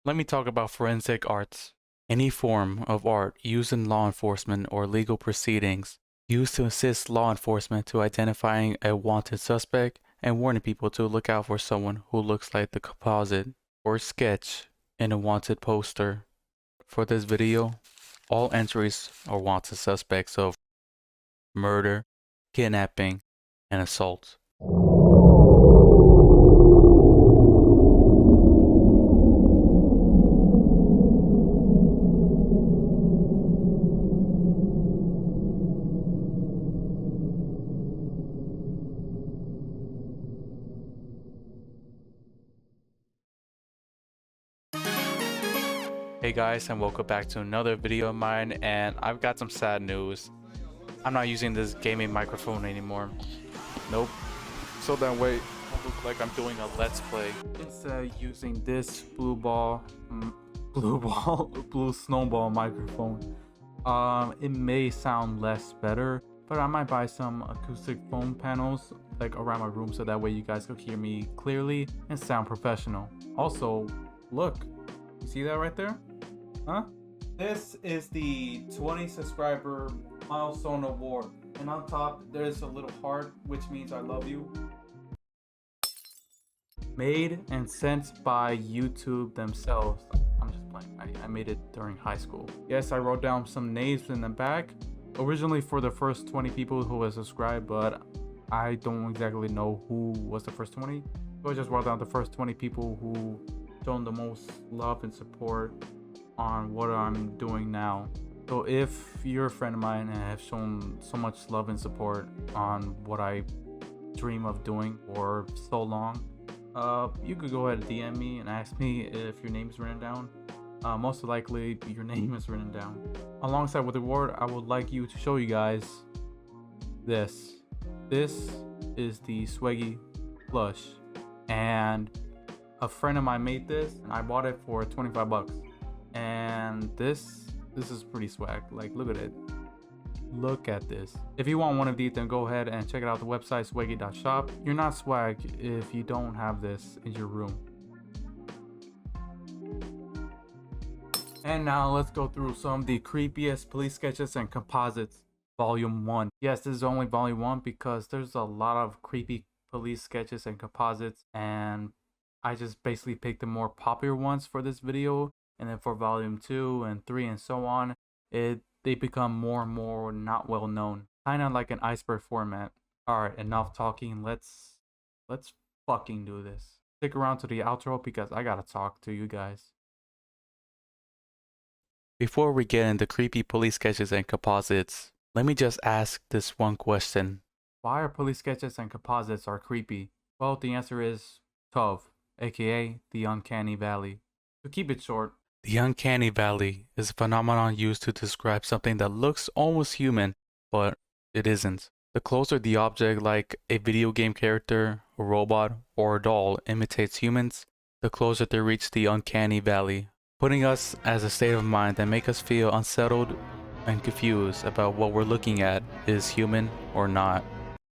Let me talk about forensic arts. Any form of art used in law enforcement or legal proceedings, used to assist law enforcement to identifying a wanted suspect and warning people to look out for someone who looks like the composite or sketch in a wanted poster. For this video, all entries are wanted suspects of murder, kidnapping, and assault. Hey guys, and welcome back to another video of mine, and I've got some sad news. I'm not using this gaming microphone anymore. Nope. So that way I look like I'm doing a let's play. Instead using this blue snowball microphone. It may sound less better, but I might buy some acoustic foam panels like around my room so that way you guys could hear me clearly and sound professional. Also, look, you see that right there? Huh? This is the 20 subscriber milestone award, and on top there's a little heart, which means I love you. Made and sent by YouTube themselves. I'm just playing. I made it during high school. Yes, I wrote down some names in the back, originally for the first 20 people who have subscribed, but I don't exactly know who was the first 20. So I just wrote down the first 20 people who shown the most love and support on what I'm doing now. So if you're a friend of mine and have shown so much love and support on what I dream of doing for so long, you could go ahead and DM me and ask me if your name is written down. Most likely your name is written down. Alongside with the award, I would like you to show you guys this. This is the Swaggy plush, and a friend of mine made this and I bought it for 25 bucks. And this is pretty swag. Like, look at it. Look at this. If you want one of these, then go ahead and check it out the website swaggy.shop. You're not swag if you don't have this in your room. And now let's go through some of the creepiest police sketches and composites. Volume 1. Yes, this is only volume 1 because there's a lot of creepy police sketches and composites, and I just basically picked the more popular ones for this video. And then for volume 2 and 3 and so on, they become more and more not well known. Kind of like an iceberg format. Alright, enough talking. Let's fucking do this. Stick around to the outro because I gotta talk to you guys. Before we get into creepy police sketches and composites, let me just ask this one question. Why are police sketches and composites are creepy? Well, the answer is TUV, aka the Uncanny Valley. To keep it short, the Uncanny Valley is a phenomenon used to describe something that looks almost human, but it isn't. The closer the object, like a video game character, a robot, or a doll, imitates humans, the closer they reach the Uncanny Valley, putting us as a state of mind that make us feel unsettled and confused about what we're looking at is human or not.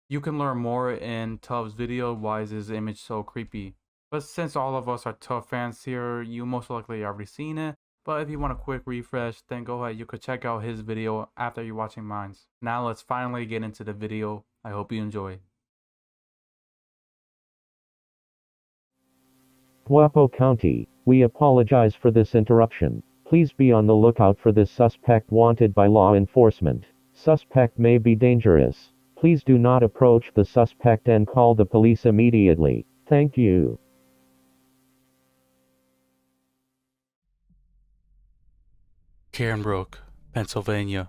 You can learn more in TUV's video, Why is this image so creepy? But since all of us are TUV fans here, you most likely already seen it. But if you want a quick refresh, then go ahead, you could check out his video after you're watching mine. Now let's finally get into the video. I hope you enjoy. Guapo County, we apologize for this interruption. Please be on the lookout for this suspect wanted by law enforcement. Suspect may be dangerous. Please do not approach the suspect and call the police immediately. Thank you. Cairnbrook, Pennsylvania.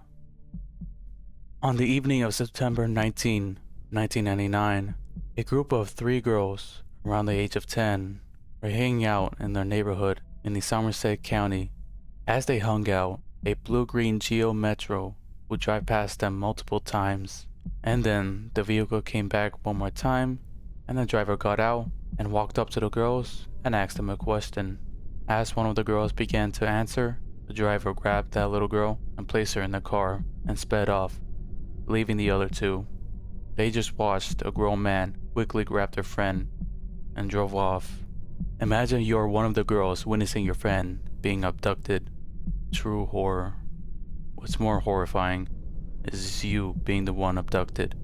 On the evening of September 19, 1999, a group of 3 girls around the age of 10 were hanging out in their neighborhood in the Somerset County. As they hung out, a blue-green Geo Metro would drive past them multiple times, and then the vehicle came back one more time, and the driver got out and walked up to the girls and asked them a question. As one of the girls began to answer, the driver grabbed that little girl and placed her in the car and sped off, leaving the other 2. They just watched a grown man quickly grab their friend and drove off. Imagine you're one of the girls witnessing your friend being abducted. True horror. What's more horrifying is you being the one abducted.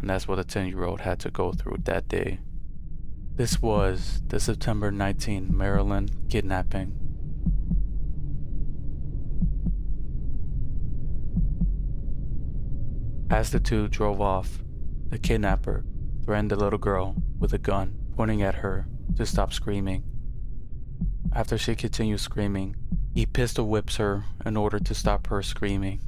And that's what a 10-year-old had to go through that day. This was the September 19, Maryland kidnapping. As the two drove off, the kidnapper threatened the little girl with a gun, pointing at her to stop screaming. After she continued screaming, he pistol whips her in order to stop her screaming.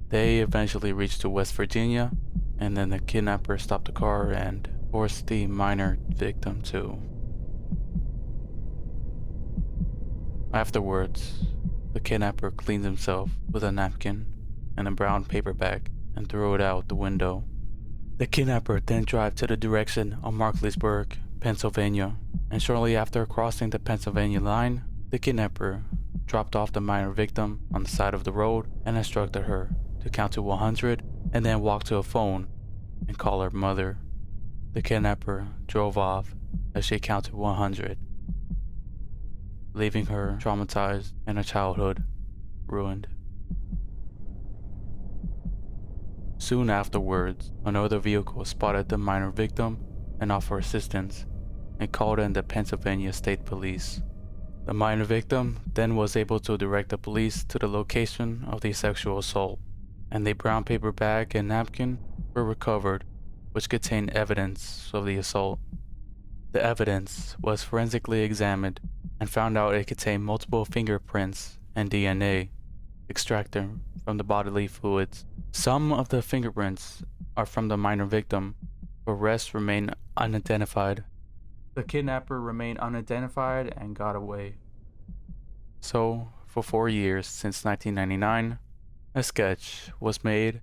They eventually reached to West Virginia, and then the kidnapper stopped the car and forced the minor victim to. Afterwards, the kidnapper cleaned himself with a napkin and a brown paper bag and threw it out the window. The kidnapper then drove to the direction of Markleysburg, Pennsylvania, and shortly after crossing the Pennsylvania line, the kidnapper dropped off the minor victim on the side of the road and instructed her to count to 100 and then walk to a phone and call her mother. The kidnapper drove off as she counted 100, leaving her traumatized and her childhood ruined. Soon afterwards, another vehicle spotted the minor victim and offered assistance and called in the Pennsylvania State Police. The minor victim then was able to direct the police to the location of the sexual assault, and the brown paper bag and napkin were recovered, which contained evidence of the assault. The evidence was forensically examined and found out it contained multiple fingerprints and DNA extracted from the bodily fluids. Some of the fingerprints are from the minor victim, but rest remain unidentified. The kidnapper remained unidentified and got away. So, for 4 years since 1999, a sketch was made,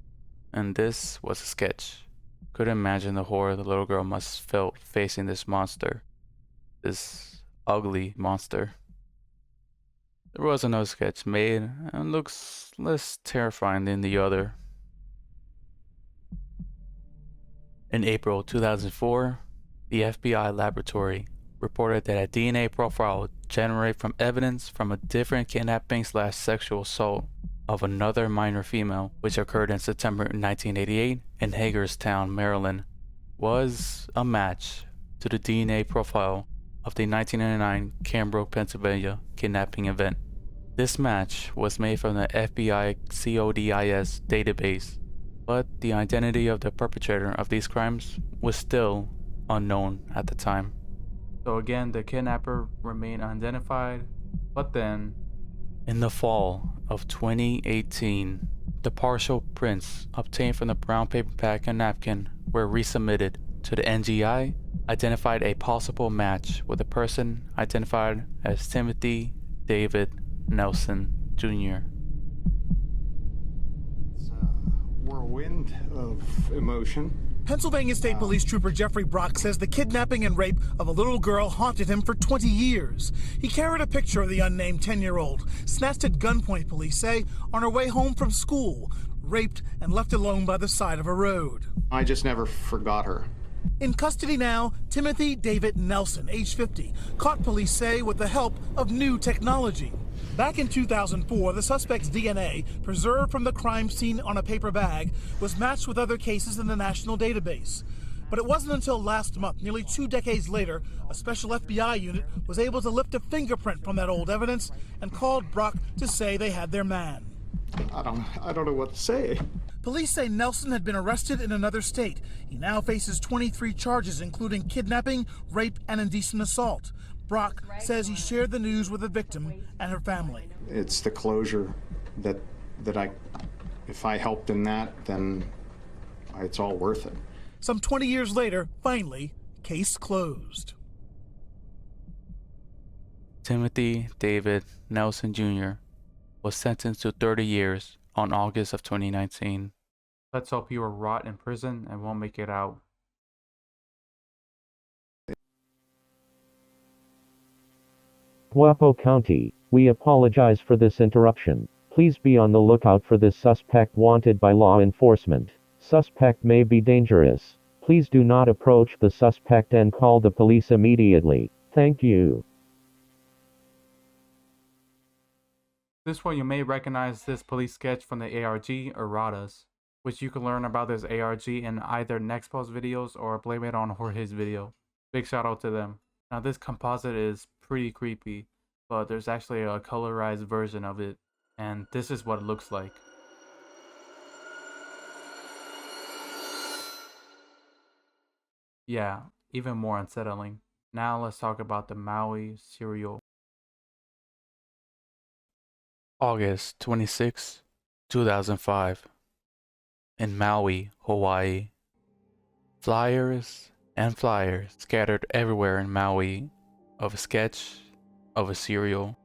and this was a sketch. Couldn't imagine the horror the little girl must have felt facing this monster. This ugly monster. There was another sketch made, and looks less terrifying than the other. In April 2004, the FBI laboratory reported that a DNA profile generated from evidence from a different kidnapping/sexual assault of another minor female, which occurred in September 1988 in Hagerstown, Maryland, was a match to the DNA profile of the 1999 Cambrook, Pennsylvania kidnapping event. This match was made from the FBI CODIS database, but the identity of the perpetrator of these crimes was still unknown at the time. So again, the kidnapper remained unidentified, but then in the fall of 2018, the partial prints obtained from the brown paper bag and napkin were resubmitted to the NGI, identified a possible match with a person identified as Timothy David Nelson Jr. It's a whirlwind of emotion. Pennsylvania State Police Trooper Jeffrey Brock says the kidnapping and rape of a little girl haunted him for 20 years. He carried a picture of the unnamed 10-year-old, snatched at gunpoint, police say, on her way home from school, raped and left alone by the side of a road. I just never forgot her. In custody now, Timothy David Nelson, age 50, caught, police say, with the help of new technology. Back in 2004, the suspect's DNA, preserved from the crime scene on a paper bag, was matched with other cases in the national database. But it wasn't until last month, nearly 2 decades later, a special FBI unit was able to lift a fingerprint from that old evidence and called Brock to say they had their man. I don't know what to say. Police say Nelson had been arrested in another state. He now faces 23 charges, including kidnapping, rape, and indecent assault. Brock says he shared the news with the victim and her family. It's the closure that if I helped in that, then it's all worth it. Some 20 years later, finally, case closed. Timothy David Nelson Jr. was sentenced to 30 years on August of 2019. Let's hope he will rot in prison and won't make it out. Guapo County, we apologize for this interruption. Please be on the lookout for this suspect wanted by law enforcement. Suspect may be dangerous. Please do not approach the suspect and call the police immediately. Thank you. This one you may recognize this police sketch from the ARG Erratas, which you can learn about this ARG in either Nextpost videos or blame it on his video. Big shout out to them. Now this composite is pretty creepy, but there's actually a colorized version of it, and this is what it looks like. Yeah, even more unsettling. Now let's talk about the Maui Serial. August 26, 2005. In Maui, Hawaii. Flyers and flyers scattered everywhere in Maui of a sketch of a serial.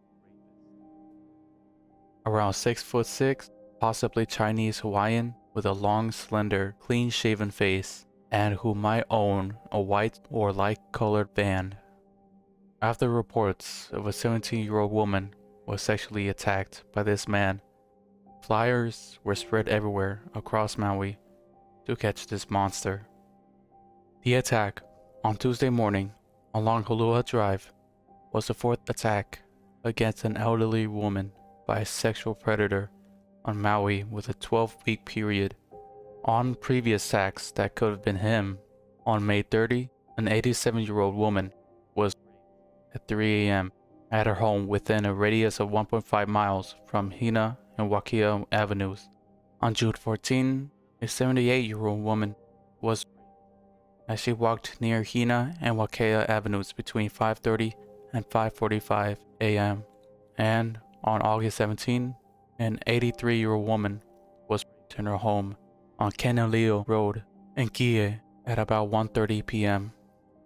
Around 6'6", possibly Chinese Hawaiian with a long, slender, clean-shaven face, and who might own a white or light-colored van. After reports of a 17-year-old woman was sexually attacked by this man, flyers were spread everywhere across Maui to catch this monster. The attack on Tuesday morning along Hulua Drive was the fourth attack against an elderly woman by a sexual predator on Maui with a 12-week period. On previous attacks that could have been him, on May 30, an 87-year-old woman was raped at 3 a.m. at her home within a radius of 1.5 miles from Hina and Wakea Avenues. On June 14, a 78-year-old woman was raped as she walked near Hina and Wakea Avenues between 5:30 and 5:45 a.m. And on August 17, an 83-year-old woman was raped in her home on Kenaleo Road in Kie at about 1:30 p.m.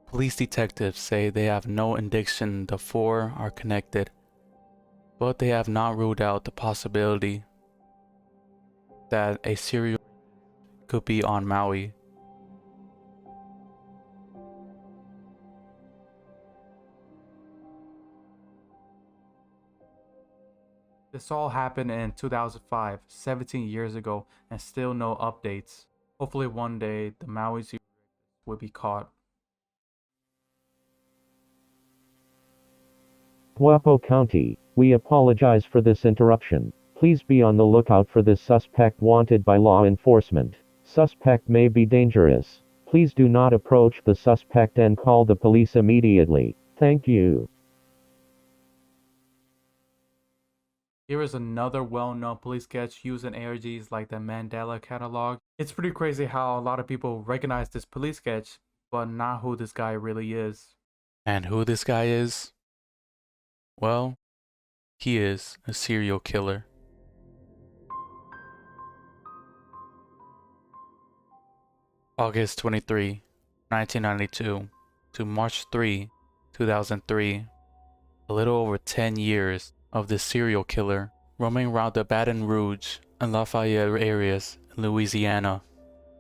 Police detectives say they have no indication the four are connected, but they have not ruled out the possibility that a serial could be on Maui. This all happened in 2005, 17 years ago, and still no updates. Hopefully one day the Maui Serial will be caught. Guapo County, we apologize for this interruption. Please be on the lookout for this suspect wanted by law enforcement. Suspect may be dangerous. Please do not approach the suspect and call the police immediately. Thank you. Here is another well-known police sketch used in ARGs like the Mandela catalog. It's pretty crazy how a lot of people recognize this police sketch, but not who this guy really is. And who this guy is? Well, he is a serial killer. August 23, 1992 to March 3, 2003. A little over 10 years of this serial killer roaming around the Baton Rouge and Lafayette areas in Louisiana,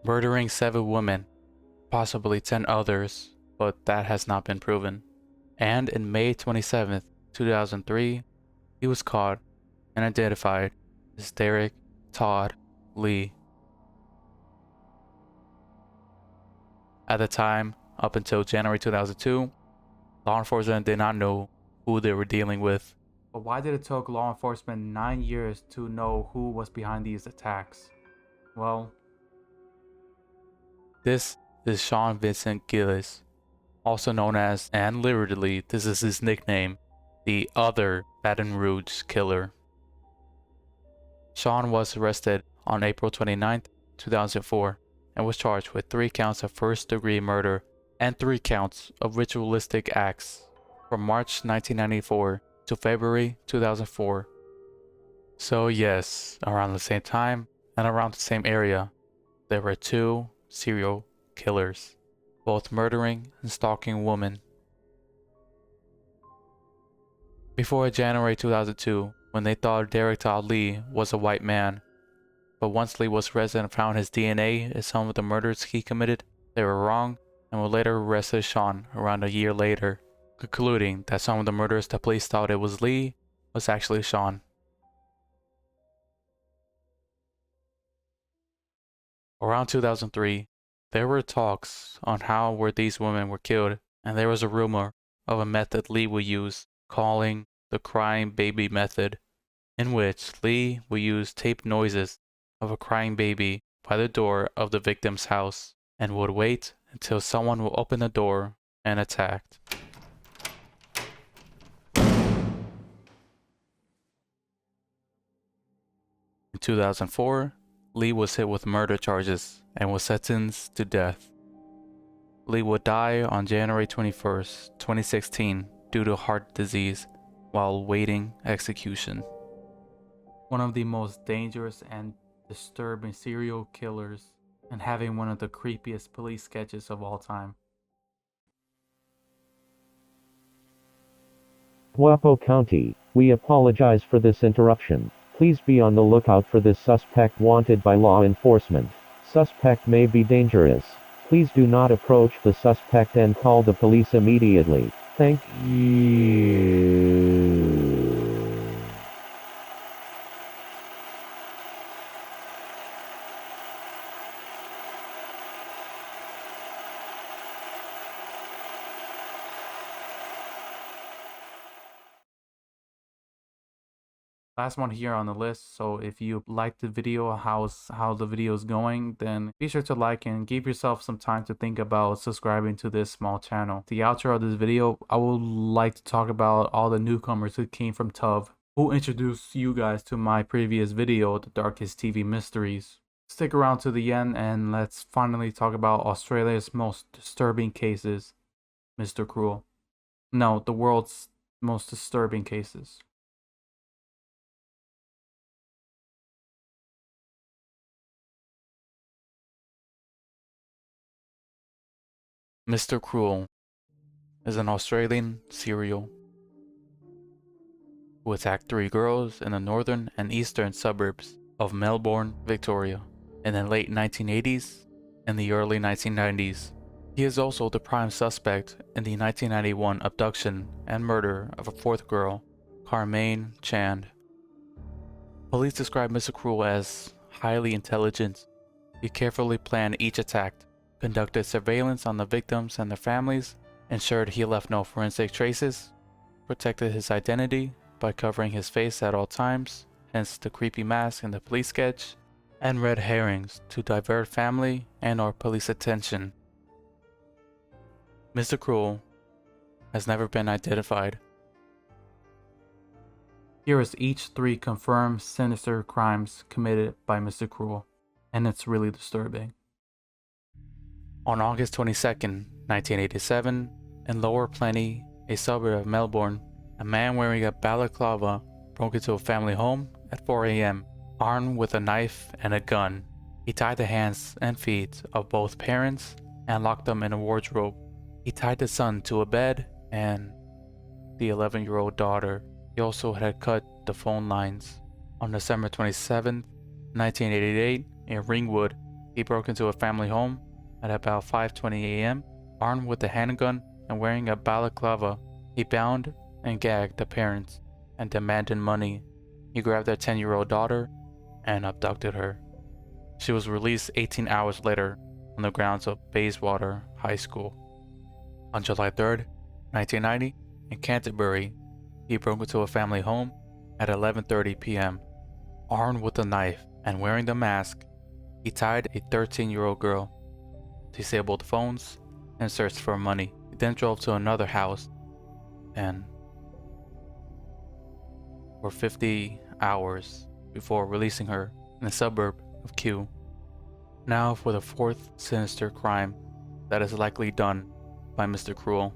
murdering 7 women, possibly 10 others, but that has not been proven. And in May 27, 2003, he was caught and identified as Derek Todd Lee. At the time, up until January 2002, law enforcement did not know who they were dealing with. But why did it take law enforcement 9 years to know who was behind these attacks? Well, this is Sean Vincent Gillis, also known as, and literally this is his nickname, the other Baton Rouge killer. Sean was arrested on April 29, 2004, and was charged with 3 counts of first-degree murder and 3 counts of ritualistic acts from March 1994 to February 2004. So yes, around the same time and around the same area, there were 2 serial killers, both murdering and stalking women. Before January 2002, when they thought Derek Todd Lee was a white man, but once Lee was arrested and found his DNA in some of the murders he committed, they were wrong and would later arrested Sean around a year later, concluding that some of the murders the police thought it was Lee was actually Sean. Around 2003, there were talks on how these women were killed, and there was a rumor of a method Lee would use, calling the crying baby method. in which Lee would use taped noises of a crying baby by the door of the victim's house and would wait until someone would open the door and attack. In 2004, Lee was hit with murder charges and was sentenced to death. Lee would die on January 21st, 2016 due to heart disease while awaiting execution. One of the most dangerous and disturbing serial killers and having one of the creepiest police sketches of all time. Guapo County, we apologize for this interruption. Please be on the lookout for this suspect wanted by law enforcement. Suspect may be dangerous. Please do not approach the suspect and call the police immediately. Thank you. Last one here on the list, so if you like the video, how the video is going, then be sure to like and give yourself some time to think about subscribing to this small channel. The outro of this video, I would like to talk about all the newcomers who came from TUV, who introduced you guys to my previous video, The Darkest TV Mysteries. Stick around to the end and let's finally talk about Australia's most disturbing cases, Mr. Cruel. No, the world's most disturbing cases. Mr. Cruel is an Australian serial who attacked 3 girls in the northern and eastern suburbs of Melbourne, Victoria, in the late 1980s and the early 1990s. He is also the prime suspect in the 1991 abduction and murder of a 4th girl, Carmaine Chand. Police describe Mr. Cruel as highly intelligent. He carefully planned each attack, conducted surveillance on the victims and their families, ensured he left no forensic traces, protected his identity by covering his face at all times, hence the creepy mask in the police sketch, and red herrings to divert family and or police attention. Mr. Cruel has never been identified. Here is each 3 confirmed sinister crimes committed by Mr. Cruel, and it's really disturbing. On August 22nd, 1987, in Lower Plenty, a suburb of Melbourne, a man wearing a balaclava broke into a family home at 4 a.m., armed with a knife and a gun. He tied the hands and feet of both parents and locked them in a wardrobe. He tied the son to a bed and the 11-year-old daughter. He also had cut the phone lines. On December 27th, 1988, in Ringwood, he broke into a family home at about 5:20 a.m., armed with a handgun and wearing a balaclava. He bound and gagged the parents and demanded money. He grabbed their 10-year-old daughter and abducted her. She was released 18 hours later on the grounds of Bayswater High School. On July 3rd, 1990, in Canterbury, he broke into a family home at 11:30 p.m. Armed with a knife and wearing the mask, he tied a 13-year-old girl, disabled phones, and searched for money. He then drove to another house and for 50 hours before releasing her in the suburb of Kew. Now for the 4th sinister crime that is likely done by Mr. Cruel.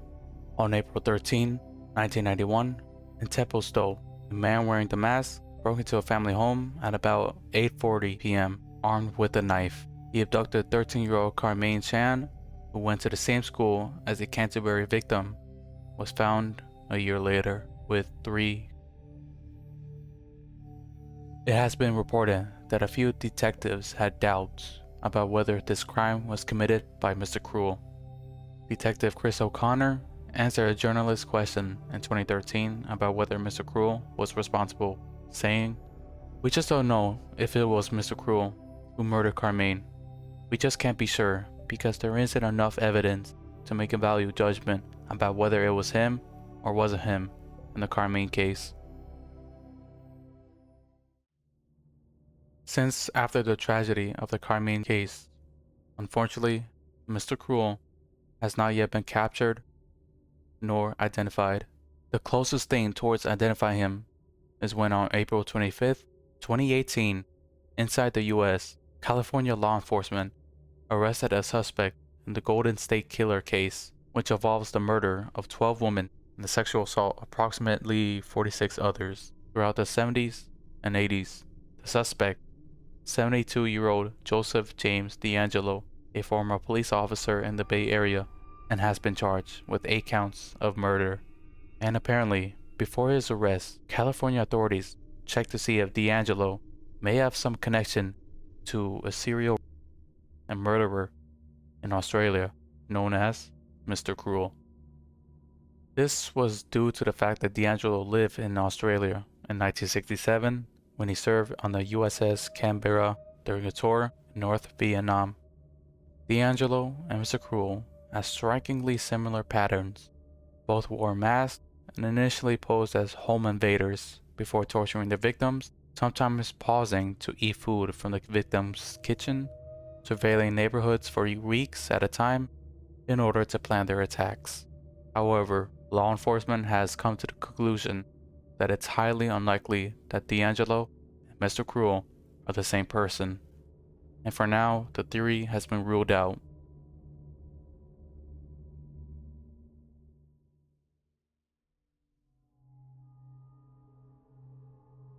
On April 13, 1991, in Templestowe, a man wearing the mask broke into a family home at about 8:40 p.m. armed with a knife. He abducted 13-year-old Carmaine Chand, who went to the same school as the Canterbury victim, was found a year later with 3. It has been reported that a few detectives had doubts about whether this crime was committed by Mr. Cruel. Detective Chris O'Connor answered a journalist's question in 2013 about whether Mr. Cruel was responsible, saying, "We just don't know if it was Mr. Cruel who murdered Carmaine. We just can't be sure because there isn't enough evidence to make a value judgment about whether it was him or wasn't him in the Carmaine case." Since after the tragedy of the Carmine case, unfortunately, Mr. Cruel has not yet been captured nor identified. The closest thing towards identifying him is when on April 25th, 2018, inside the US, California law enforcement arrested a suspect in the Golden State Killer case, which involves the murder of 12 women and the sexual assault of approximately 46 others. Throughout the 70s and 80s, the suspect, 72-year-old Joseph James D'Angelo, a former police officer in the Bay Area, and has been charged with 8 counts of murder. And apparently, before his arrest, California authorities checked to see if D'Angelo may have some connection to a serial and murderer in Australia known as Mr. Cruel. This was due to the fact that D'Angelo lived in Australia in 1967 when he served on the USS Canberra during a tour in North Vietnam. D'Angelo and Mr. Cruel had strikingly similar patterns. Both wore masks and initially posed as home invaders before torturing their victims, sometimes pausing to eat food from the victim's kitchen, surveilling neighborhoods for weeks at a time in order to plan their attacks. However, law enforcement has come to the conclusion that it's highly unlikely that D'Angelo and Mr. Cruel are the same person, and for now, the theory has been ruled out.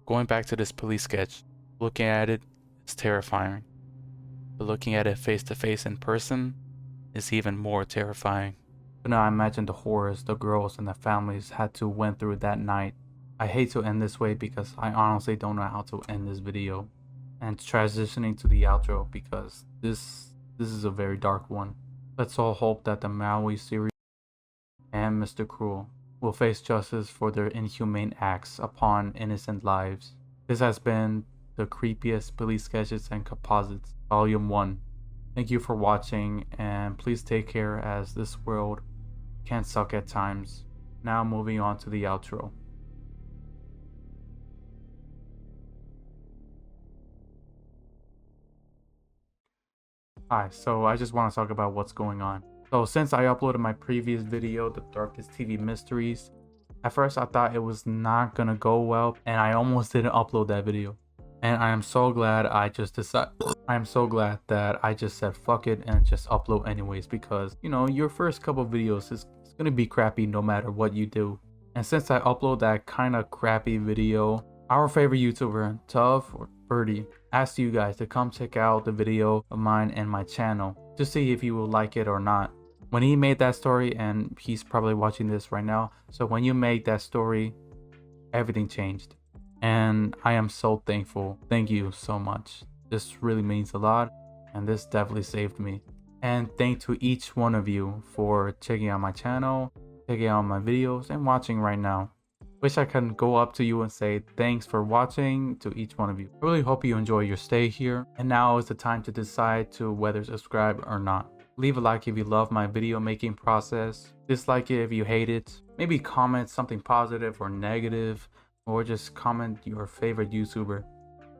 Going back to this police sketch, looking at it is terrifying, but looking at it face to face in person is even more terrifying. But now I imagine the horrors the girls and their families had to went through that night. I hate to end this way because I honestly don't know how to end this video. And transitioning to the outro because this is a very dark one. Let's all hope that the Maui Serial and Mr. Cruel will face justice for their inhumane acts upon innocent lives. This has been the Creepiest Police Sketches and Composites, Volume 1. Thank you for watching, and please take care as this world can suck at times. Now moving on to the outro. Hi, so I just want to talk about what's going on. So since I uploaded my previous video, The Darkest TV Mysteries, at first I thought it was not gonna go well, and I almost didn't upload that video. And I am so glad that I just said fuck it and just upload anyways, because you know, your first couple videos is gonna be crappy no matter what you do. And since I upload that kind of crappy video, our favorite YouTuber, Tough or Birdie, asked you guys to come check out the video of mine and my channel to see if you will like it or not. When he made that story, and he's probably watching this right now, so when you made that story, everything changed. And I am so thankful. Thank you so much. This really means a lot, and this definitely saved me. And thank to each one of you for checking out my channel, checking out my videos, and watching right now. Wish I could go up to you and say thanks for watching to each one of you. I really hope you enjoy your stay here. And now is the time to decide to whether subscribe or not. Leave a like if you love my video making process. Dislike it if you hate it. Maybe comment something positive or negative, or just comment your favorite YouTuber.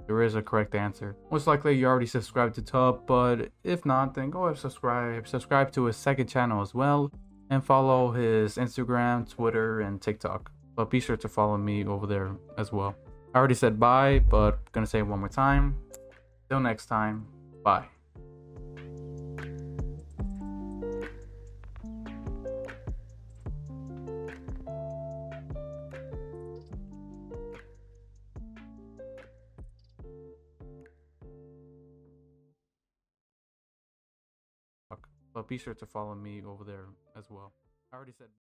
There is a correct answer. Most likely you already subscribed to Tub, but if not, then go ahead and subscribe. Subscribe to his second channel as well, and follow his Instagram, Twitter, and TikTok. But be sure to follow me over there as well. I already said bye, but gonna say it one more time. Till next time, bye. But be sure to follow me over there as well. I already said